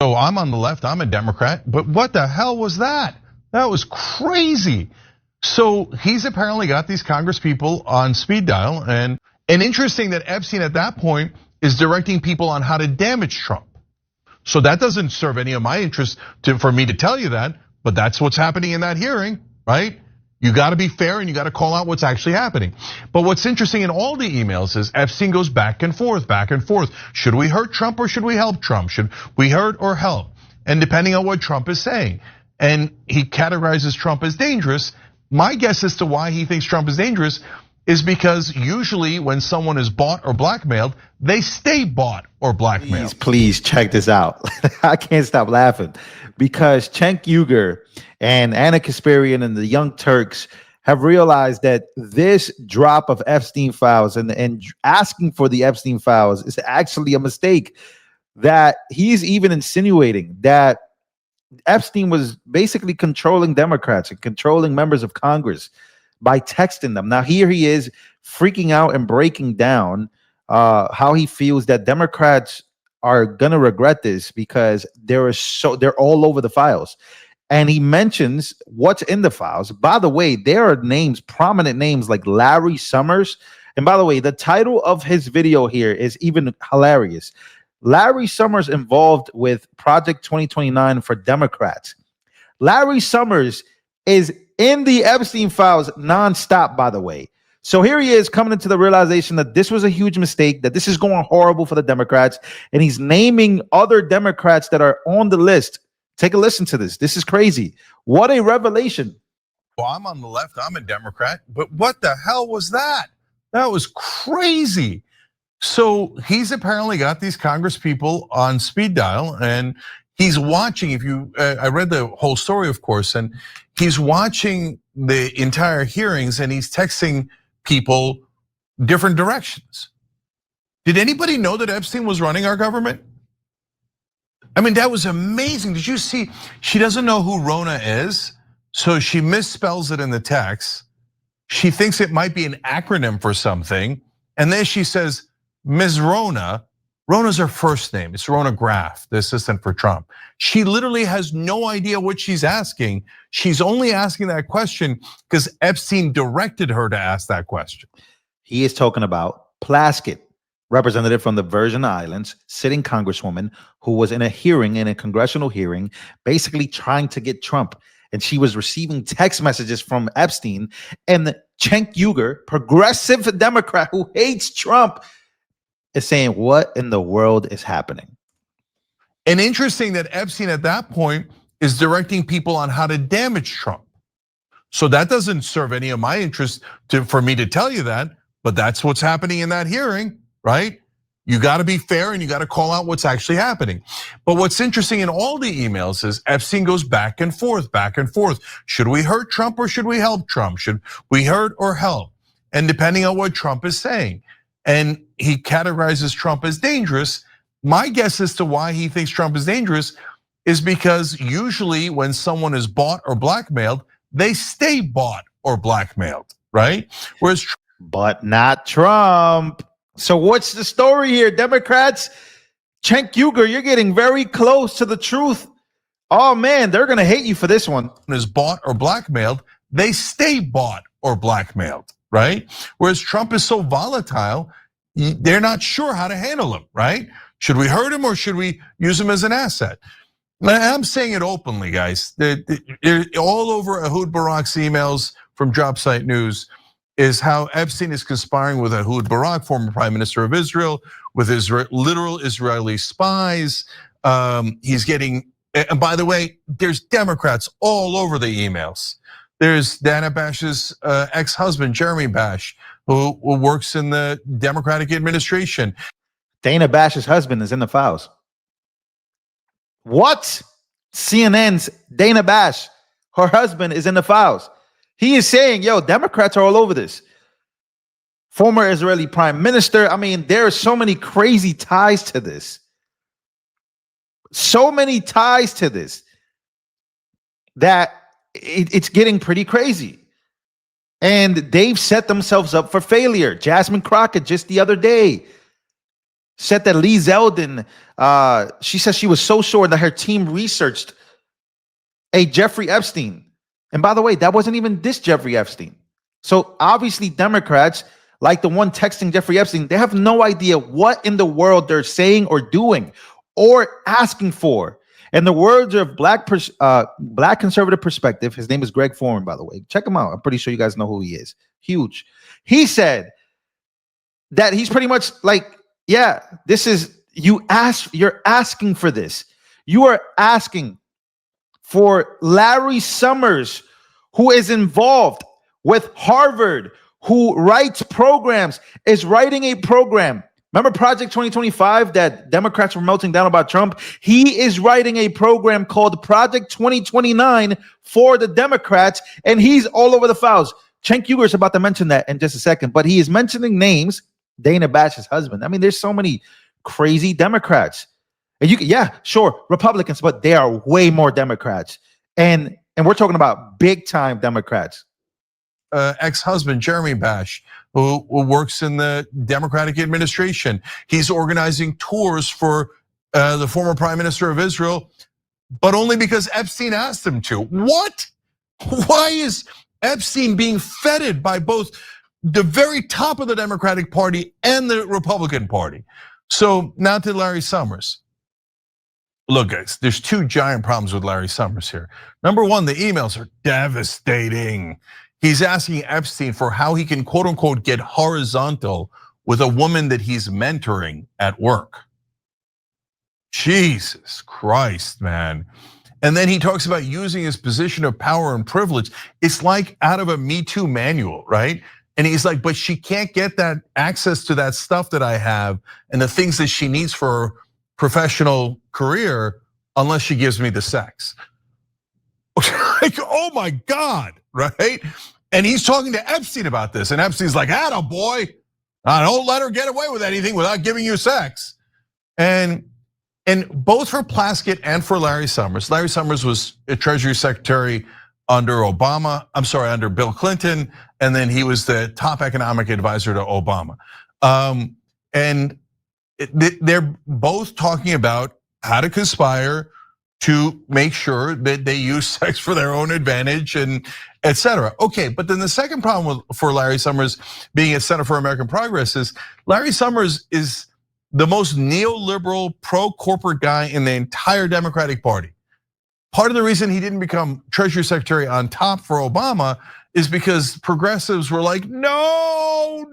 So I'm on the left, I'm a Democrat, but what the hell was that? That was crazy. So he's apparently got these Congress people on speed dial, and interesting that Epstein at that point is directing people on how to damage Trump. So that doesn't serve any of my interest for me to tell you that, but that's what's happening in that hearing, right? You gotta be fair and you gotta call out what's actually happening. But what's interesting in all the emails is Epstein goes back and forth, back and forth. Should we hurt Trump or should we help Trump? Should we hurt or help? And depending on what Trump is saying. And he categorizes Trump as dangerous. My guess as to why he thinks Trump is dangerous is because usually when someone is bought or blackmailed, they stay bought or blackmailed. Please check this out. I can't stop laughing because Cenk Uygur and Anna Kasparian and the Young Turks have realized that this drop of Epstein files and asking for the Epstein files is actually a mistake. That he's even insinuating that Epstein was basically controlling Democrats and controlling members of Congress by texting them. Now here he is freaking out and breaking down how he feels that Democrats are gonna regret this because they're all over the files. And he mentions what's in the files. By the way, there are names, prominent names like Larry Summers. And by the way, the title of his video here is even hilarious. Larry Summers involved with Project 2029 for Democrats. Larry Summers is in the Epstein files nonstop, by the way. So here he is coming into the realization that this was a huge mistake, that this is going horrible for the Democrats, and he's naming other Democrats that are on the list. Take a listen to this. This is crazy. What a revelation. Well, I'm on the left, I'm a Democrat, but what the hell was that? That was crazy. So he's apparently got these Congress people on speed dial, and he's watching. I read the whole story, of course, and he's watching the entire hearings and he's texting people different directions. Did anybody know that Epstein was running our government? I mean, that was amazing. Did you see? She doesn't know who Rona is, so she misspells it in the text. She thinks it might be an acronym for something, and then she says, Ms. Rona. Rona's her first name. It's Rona Graff, the assistant for Trump. She literally has no idea what she's asking. She's only asking that question because Epstein directed her to ask that question. He is talking about Plaskett, representative from the Virgin Islands, sitting congresswoman who was in a congressional hearing, basically trying to get Trump. And she was receiving text messages from Epstein, and Cenk Uygur, progressive Democrat who hates Trump, is saying, what in the world is happening? And interesting that Epstein at that point is directing people on how to damage Trump. So that doesn't serve any of my interest for me to tell you that, but that's what's happening in that hearing, right? You gotta be fair and you gotta call out what's actually happening. But what's interesting in all the emails is Epstein goes back and forth, back and forth. Should we hurt Trump or should we help Trump? Should we hurt or help? And depending on what Trump is saying. And he categorizes Trump as dangerous. My guess as to why he thinks Trump is dangerous is because usually when someone is bought or blackmailed, they stay bought or blackmailed, right? Whereas, but not Trump. So what's the story here, Democrats? Cenk Uygur, you're getting very close to the truth. Oh man, they're gonna hate you for this one. Is bought or blackmailed, they stay bought or blackmailed, right? Whereas Trump is so volatile, they're not sure how to handle him, right? Should we hurt him or should we use him as an asset? I'm saying it openly, guys. All over Ehud Barak's emails from Job Site News is how Epstein is conspiring with Ehud Barak, former prime minister of Israel, with literal Israeli spies. He's getting, and by the way, there's Democrats all over the emails. There's Dana Bash's ex-husband, Jeremy Bash, who works in the Democratic administration. Dana Bash's husband is in the files. What? CNN's Dana Bash, her husband is in the files. He is saying, yo, Democrats are all over this. Former Israeli prime minister. I mean, there are so many crazy ties to this. So many ties to this that it's getting pretty crazy. And they've set themselves up for failure. Jasmine Crockett just the other day said that Lee Zeldin, she says she was so sure that her team researched a Jeffrey Epstein. And by the way, that wasn't even this Jeffrey Epstein. So obviously Democrats, like the one texting Jeffrey Epstein, they have no idea what in the world they're saying or doing or asking for. And the words of Black Conservative Perspective, his name is Greg Foreman, by the way. Check him out. I'm pretty sure you guys know who he is. Huge. He said that he's pretty much like, yeah, this is, you're asking for this. You are asking for Larry Summers, who is involved with Harvard, who writes programs, is writing a program. Remember Project 2025 that Democrats were melting down about Trump? He is writing a program called Project 2029 for the Democrats, and he's all over the files. Cenk Uygur is about to mention that in just a second, but he is mentioning names. Dana Bash's husband. I mean, there's so many crazy Democrats. And yeah, sure, Republicans, but they are way more Democrats. And we're talking about big time Democrats. Ex-husband Jeremy Bash, who works in the Democratic administration. He's organizing tours for the former Prime Minister of Israel, but only because Epstein asked him to. What? Why is Epstein being feted by both the very top of the Democratic Party and the Republican Party? So now to Larry Summers. Look, guys, there's two giant problems with Larry Summers here. Number one, the emails are devastating. He's asking Epstein for how he can, quote unquote, get horizontal with a woman that he's mentoring at work. Jesus Christ, man. And then he talks about using his position of power and privilege. It's like out of a Me Too manual, right? And he's like, but she can't get that access to that stuff that I have and the things that she needs for her professional career unless she gives me the sex. Like, oh my God, right? And he's talking to Epstein about this, and Epstein's like, "Atta boy, I don't let her get away with anything without giving you sex." And both for Plaskett and for Larry Summers. Larry Summers was a Treasury Secretary under under Bill Clinton, and then he was the top economic advisor to Obama. And they're both talking about how to conspire to make sure that they use sex for their own advantage and et cetera. Okay, but then the second problem for Larry Summers being at Center for American Progress is Larry Summers is the most neoliberal pro-corporate guy in the entire Democratic Party. Part of the reason he didn't become Treasury Secretary on top for Obama is because progressives were like, no,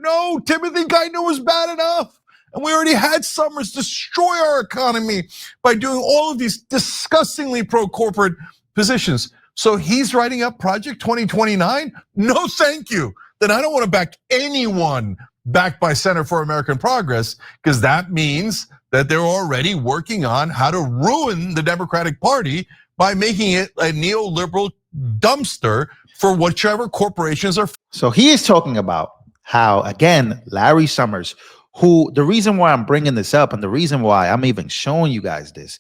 Timothy Geithner was bad enough. And we already had Summers destroy our economy by doing all of these disgustingly pro-corporate positions. So he's writing up Project 2029? No, thank you. Then I don't want to back anyone backed by Center for American Progress, because that means that they're already working on how to ruin the Democratic Party by making it a neoliberal dumpster for whichever corporations are. So he is talking about how, again, Larry Summers, who, the reason why I'm bringing this up and the reason why I'm even showing you guys this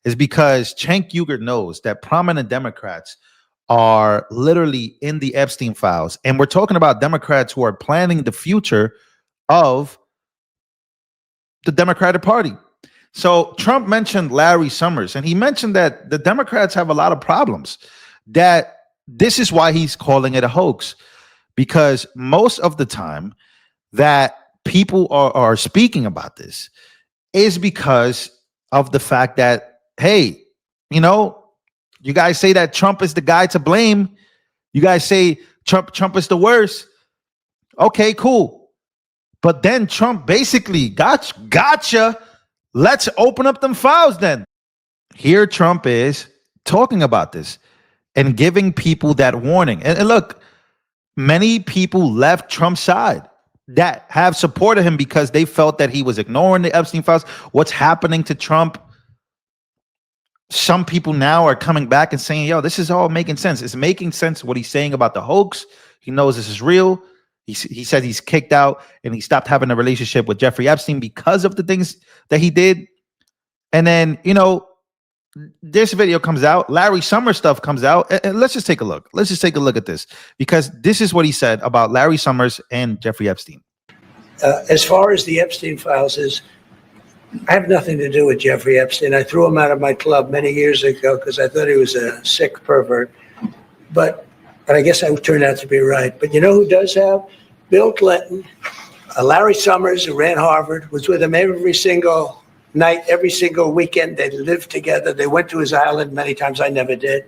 is because Cenk Uygur knows that prominent Democrats are literally in the Epstein files. And we're talking about Democrats who are planning the future of the Democratic Party. So Trump mentioned Larry Summers, and he mentioned that the Democrats have a lot of problems, that this is why he's calling it a hoax, because most of the time that people are speaking about this is because of the fact that, hey, you know, you guys say that Trump is the guy to blame. You guys say Trump is the worst. Okay, cool. But then Trump basically gotcha. Let's open up them files then. Here Trump is talking about this and giving people that warning. And look, many people left Trump's side that have supported him because they felt that he was ignoring the Epstein files. What's happening to Trump? Some people now are coming back and saying, yo, this is all making sense. It's making sense what he's saying about the hoax. He knows this is real. He said he's kicked out and he stopped having a relationship with Jeffrey Epstein because of the things that he did. And then, you know, this video comes out, Larry Summers stuff comes out, and let's just take a look. Let's just take a look at this, because this is what he said about Larry Summers and Jeffrey Epstein. As far as the Epstein files is, I have nothing to do with Jeffrey Epstein. I threw him out of my club many years ago because I thought he was a sick pervert. But I guess I turned out to be right. But you know who does have? Bill Clinton, Larry Summers, who ran Harvard, was with him every single night, every single weekend. They lived together. They went to his island many times. I never did.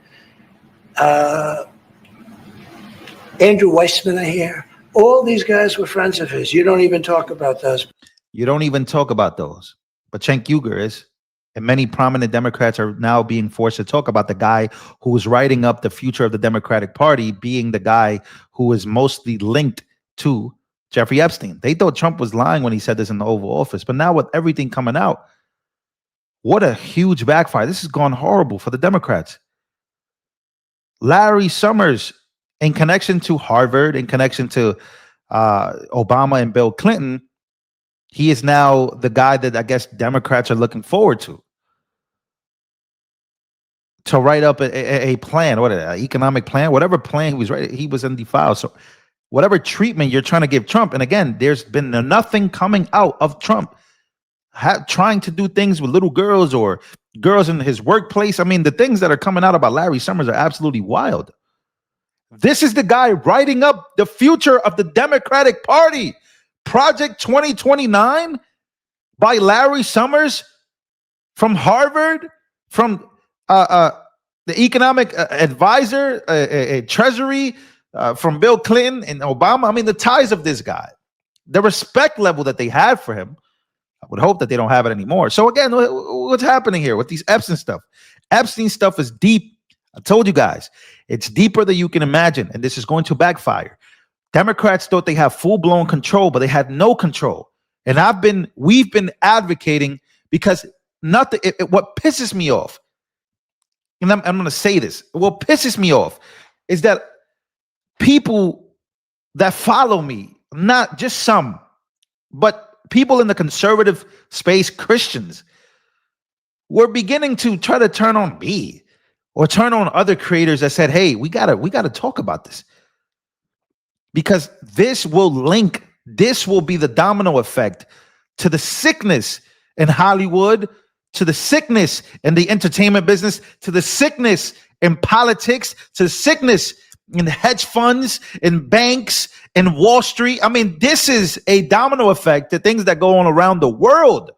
Andrew Weissman, I hear. All these guys were friends of his. You don't even talk about those. You don't even talk about those. But Cenk Uygur is. And many prominent Democrats are now being forced to talk about the guy who was writing up the future of the Democratic Party being the guy who is mostly linked to Jeffrey Epstein. They thought Trump was lying when he said this in the Oval Office. But now with everything coming out, what a huge backfire. This has gone horrible for the Democrats. Larry Summers, in connection to Harvard, in connection to Obama and Bill Clinton, he is now the guy that I guess Democrats are looking forward to write up a plan, an economic plan, whatever plan he was writing, he was in the file. So whatever treatment you're trying to give Trump, and again, there's been nothing coming out of Trump trying to do things with little girls or girls in his workplace. I mean, the things that are coming out about Larry Summers are absolutely wild. This is the guy writing up the future of the Democratic Party. Project 2029 by Larry Summers from Harvard, from the economic advisor, Treasury, from Bill Clinton and Obama. I mean, the ties of this guy, the respect level that they had for him, I would hope that they don't have it anymore. So again, what's happening here with these Epstein stuff? Epstein stuff is deep. I told you guys, it's deeper than you can imagine, and this is going to backfire. Democrats thought they have full-blown control, but they had no control. And we've been advocating because what pisses me off, and I'm going to say this, what pisses me off is that people that follow me, not just some, but people in the conservative space, Christians, were beginning to try to turn on me or turn on other creators that said, hey, we gotta talk about this. Because this will be the domino effect to the sickness in Hollywood, to the sickness in the entertainment business, to the sickness in politics, to the sickness in hedge funds, in banks, in Wall Street. I mean, this is a domino effect to things that go on around the world.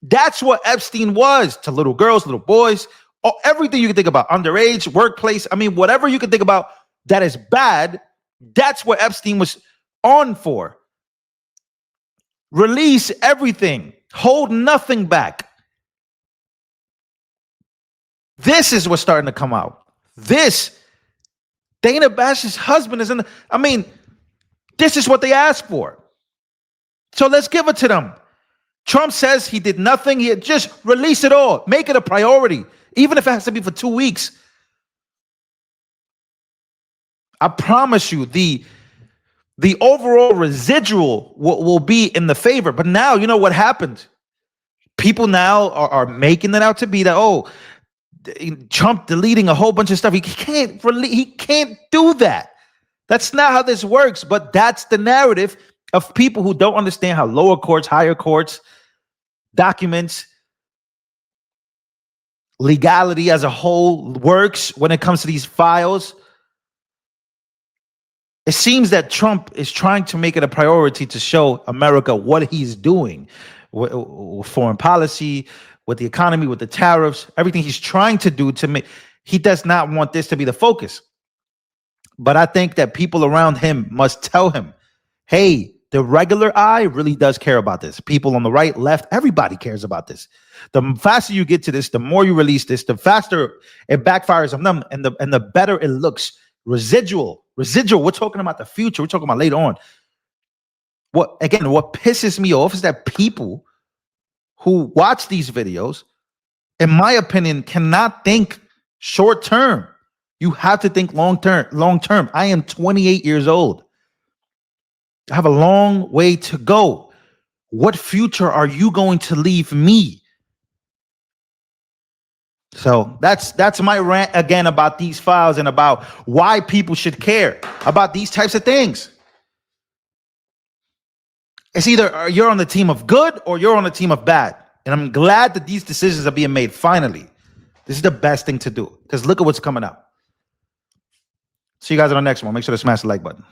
That's what Epstein was to little girls, little boys, everything you can think about, underage, workplace. I mean, whatever you can think about that is bad, that's what Epstein was on for. Release everything. Hold nothing back. This is what's starting to come out. Dana Bash's husband is this is what they asked for. So let's give it to them. Trump says he did nothing. He just release it all. Make it a priority, even if it has to be for 2 weeks. I promise you, the overall residual will be in the favor. But now, you know what happened? People now are making it out to be that, Trump deleting a whole bunch of stuff. He can't do that. That's not how this works. But that's the narrative of people who don't understand how lower courts, higher courts, documents, legality as a whole works when it comes to these files. It seems that Trump is trying to make it a priority to show America what he's doing with foreign policy, with the economy, with the tariffs, everything he's trying to do to make. He does not want this to be the focus. But I think that people around him must tell him, hey, the regular eye really does care about this. People on the right, left, everybody cares about this. The faster you get to this, the more you release this, the faster it backfires on them, and the better it looks. Residual. We're talking about the future. We're talking about later on. What pisses me off is that people who watch these videos, in my opinion, cannot think short term. You have to think long term. I am 28 years old. I have a long way to go. What future are you going to leave me? So that's my rant again about these files and about why people should care about these types of things. It's either you're on the team of good or you're on the team of bad. And I'm glad that these decisions are being made finally. This is the best thing to do because look at what's coming up. See you guys on the next one. Make sure to smash the like button.